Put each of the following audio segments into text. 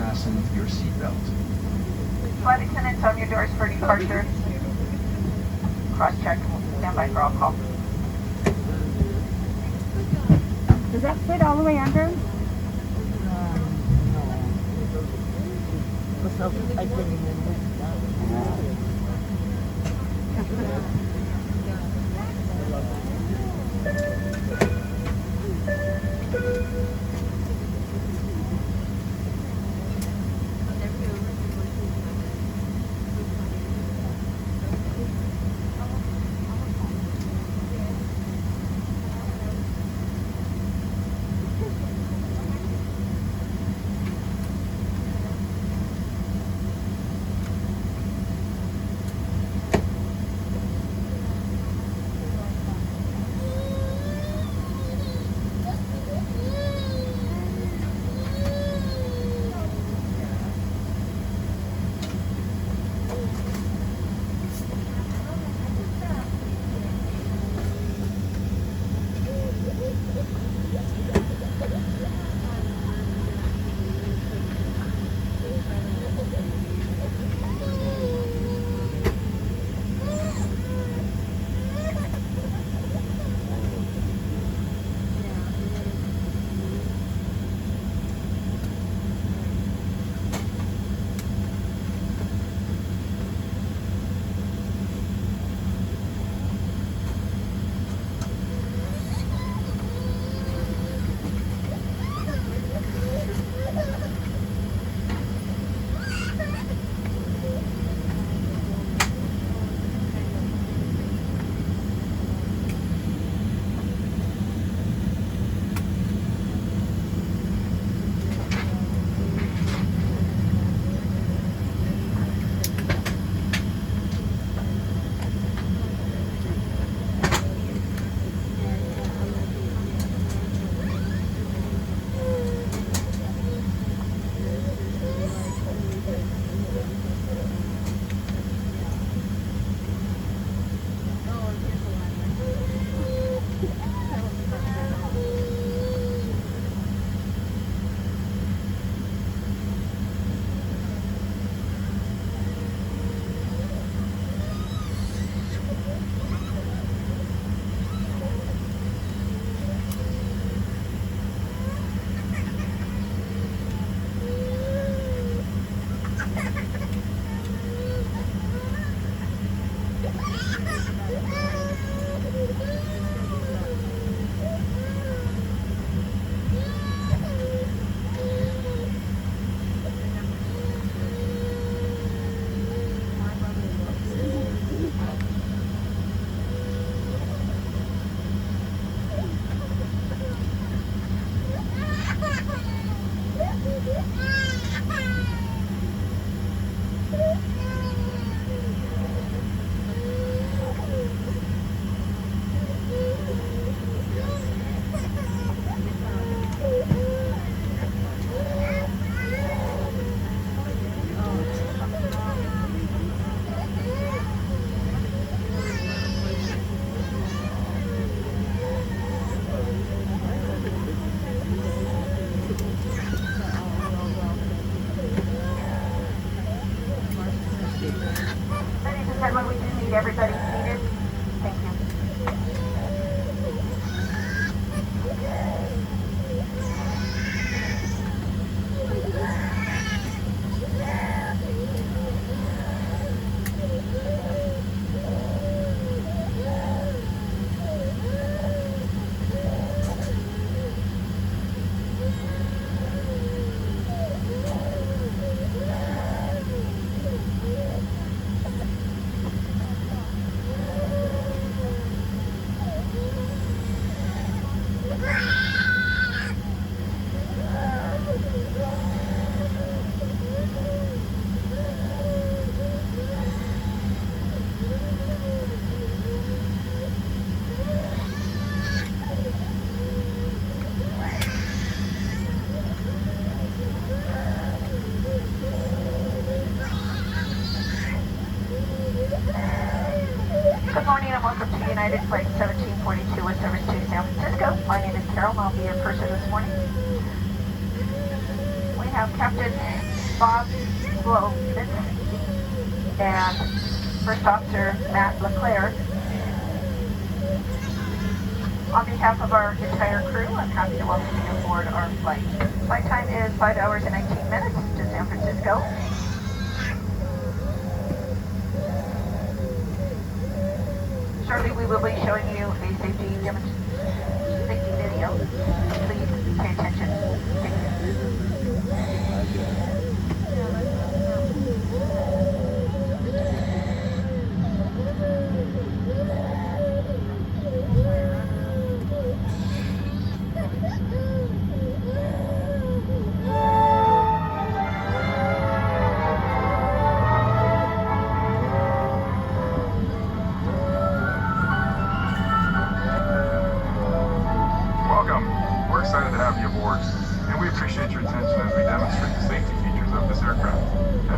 fasten your seatbelt. Flight attendants on your doors for departure. Cross-check. Stand by for all call. Does that fit all the way under? No. Because I didn't even look Ladies and gentlemen, we do need everybody seated. Thank you. Good morning and welcome to United Flight 1742 with service to San Francisco. My name is Carol and I'll be your purser this morning. We have Captain Bob Globin and First Officer Matt LeClaire. On behalf of our entire crew, I'm happy to welcome you aboard our flight. Flight time is 5 hours and 19 minutes to San Francisco. Shortly we will be showing you a safety video. Please pay attention. Thank Welcome. We're excited to have you aboard, and we appreciate your attention as we demonstrate the safety features of this aircraft.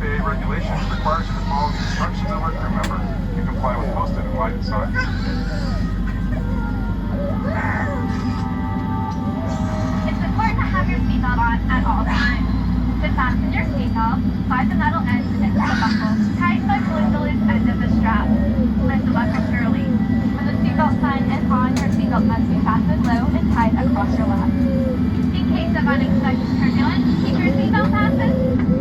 FAA regulations requires you to follow the instructions of our crew member and comply with posted and lighted signs. It's important to have your seatbelt on at all times. To fasten your seatbelt, slide the metal end into the buckle, tighten by pulling the loose end of the strap. Lift the buckle securely. When the seatbelt sign is on, your seatbelt must be fastened low and tight across your lap. In case of unexpected turbulence, keep your seatbelt fastened.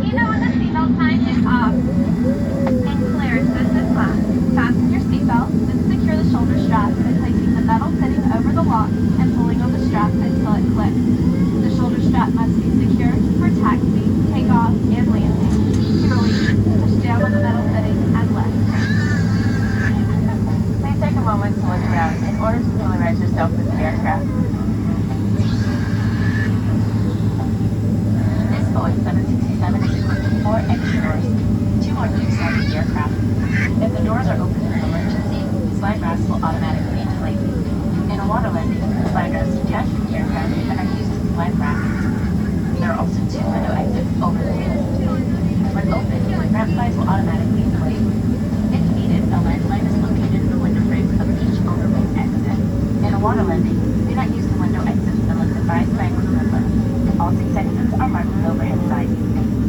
Even when the seatbelt sign is off. In clearances this class, fasten your seatbelt, then secure the shoulder strap by placing the metal fitting over the lock and pulling on the strap until it clicks. The shoulder strap must be secured for taxi, takeoff, and landing. To release, push down on the metal fitting and lift. Please take a moment to look around in order to familiarize yourself with the aircraft. This Boeing 767 is equipped with 4 exit doors, 2 on each side of the aircraft. If the doors are open in an emergency, slide rafts will automatically inflate. In a water landing, slide rafts attached to the aircraft and are used as slide rafts. There are also 2 window exits over the wing. When open, ramp slides will automatically inflate. If needed, a landline is located in the window frames of each overwing exit. In a water landing, do not use the window exits unless advised by a crew member. All 6 exits are marked with overhead signs.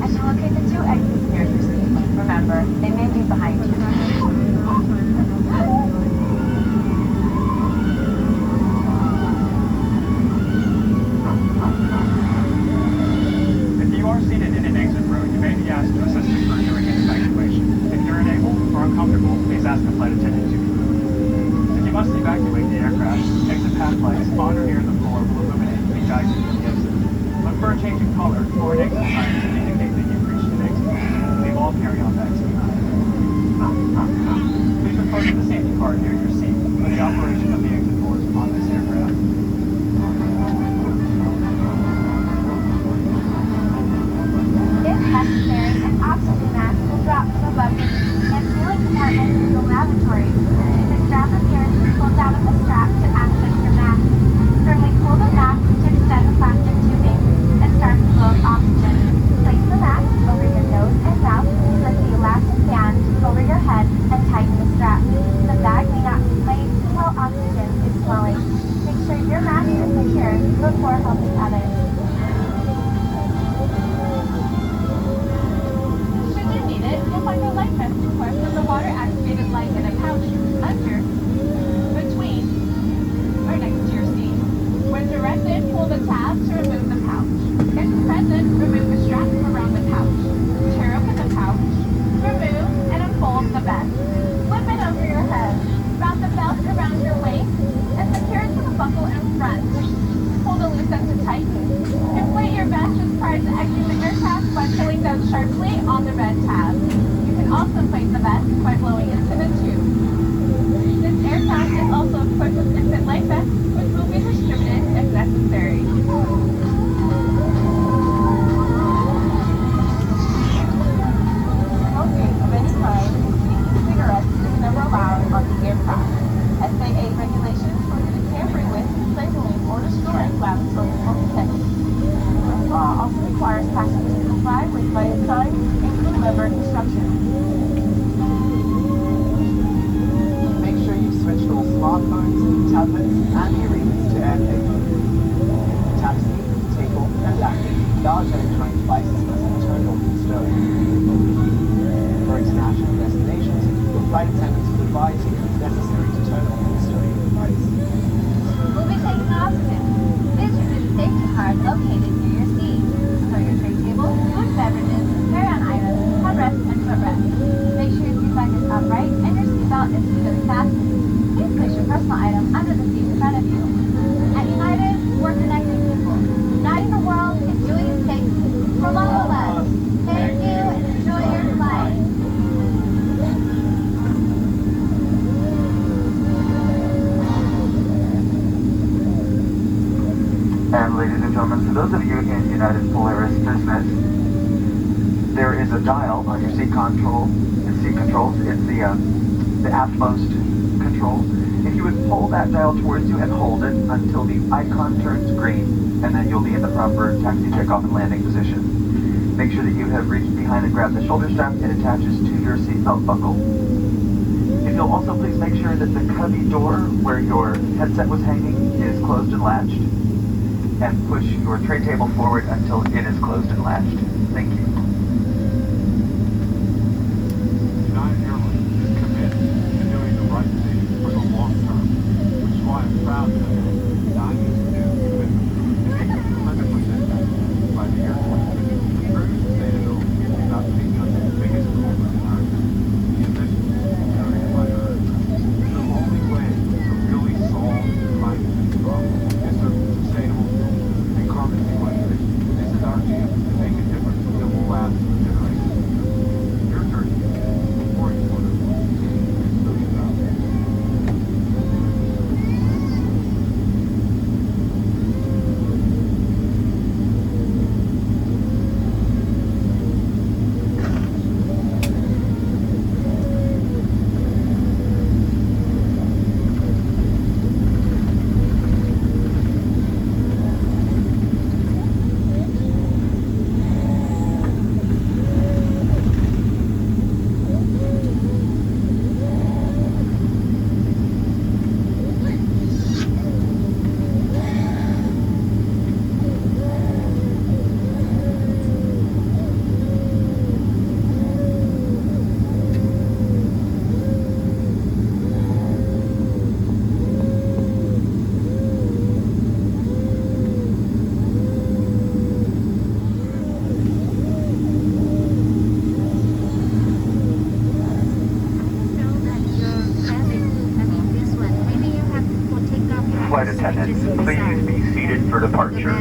As you locate the 2 exits near your seat, remember, they may be behind you. If you are seated in an exit row, you may be asked to assist the crew during its evacuation. If you're unable or uncomfortable, please ask the flight attendant to move. If you must evacuate the aircraft, exit path lights on or near the floor will illuminate and guide you to the exit. Look for a change in color or an exit sign to indicate that you've reached an exit. Leave all carry-on bags behind. Please refer to the safety card near your seat for the operation of the exit doors on this aircraft. If necessary, an oxygen mask will drop from above your seat and fueling compartment in the lavatory. The strap appears to pull down of the strap to access your mask. Firmly pull the mask to extend the plastic tubing and start to load oxygen. Place the mask over your nose and mouth, lift the elastic band over your head, and tighten the strap. The bag may not be placed while oxygen is flowing. Make sure your mask is secure before helping others. Should you need it, you'll find a life vest equipped with a water-activated light in a pouch under, between, or next to your seat. When directed, pull the tab to remove the pouch. If present, remove the strap around the pouch. Tear open the pouch, remove and unfold the vest. Flip it over your head. Wrap the belt around your waist and secure it to the buckle in front. Pull the loose end to tighten. Inflate your vest just prior to exiting the aircraft by pulling down sharply on the red tab. You can also inflate the vest by blowing into the tube. This aircraft is also equipped with infant life vests, which will be distributed if necessary. Smoking of any kind, including cigarettes, is never allowed on the aircraft. FAA regulations prohibit tampering with, labeling, or destroying lavatory content. This law also requires passengers to comply with lighted signs and crew member instructions. Make sure you switch all smartphones, tablets, and earrings to airplane mode. Taxi, takeoff, and landing, large electronic devices must be turned off and going. For international destinations, the flight attendants will advise you if necessary to turn off the steering device. We'll be taking off soon. Please remove the safety card located near your seat. Store your tray table, food, beverages, carry-on items, headrest, and footrest. Make sure your seat back is upright and your seatbelt is securely fastened. Please place your personal item under the seat in front of you. At United, we're connecting people. Uniting the world is doing it safely. From all of us, thank you and enjoy your flight. And ladies and gentlemen, for those of you in United Polaris business, there is a dial on your seat controls. It's the aftmost control. If you would pull that dial towards you and hold it until the icon turns green, and then you'll be in the proper taxi takeoff and landing position. Make sure that you have reached behind and grabbed the shoulder strap. It attaches to your seatbelt buckle. If you'll also please make sure that the cubby door where your headset was hanging is closed and latched, and push your tray table forward until it is closed and latched. Thank you. United Airlines is committed to doing the right thing for the long term, which is why I'm proud to say United's new commitment to making 100% by the year 2050. True sustainability is about taking on the biggest movement in our history, the emissions generated by Earth. The only way to really solve the climate change problem is through sustainable fuels and carbon sequestration. This is our chance to make a difference that will last for generations. Your journey is more important than billions out there. Flight attendants, please be seated for departure.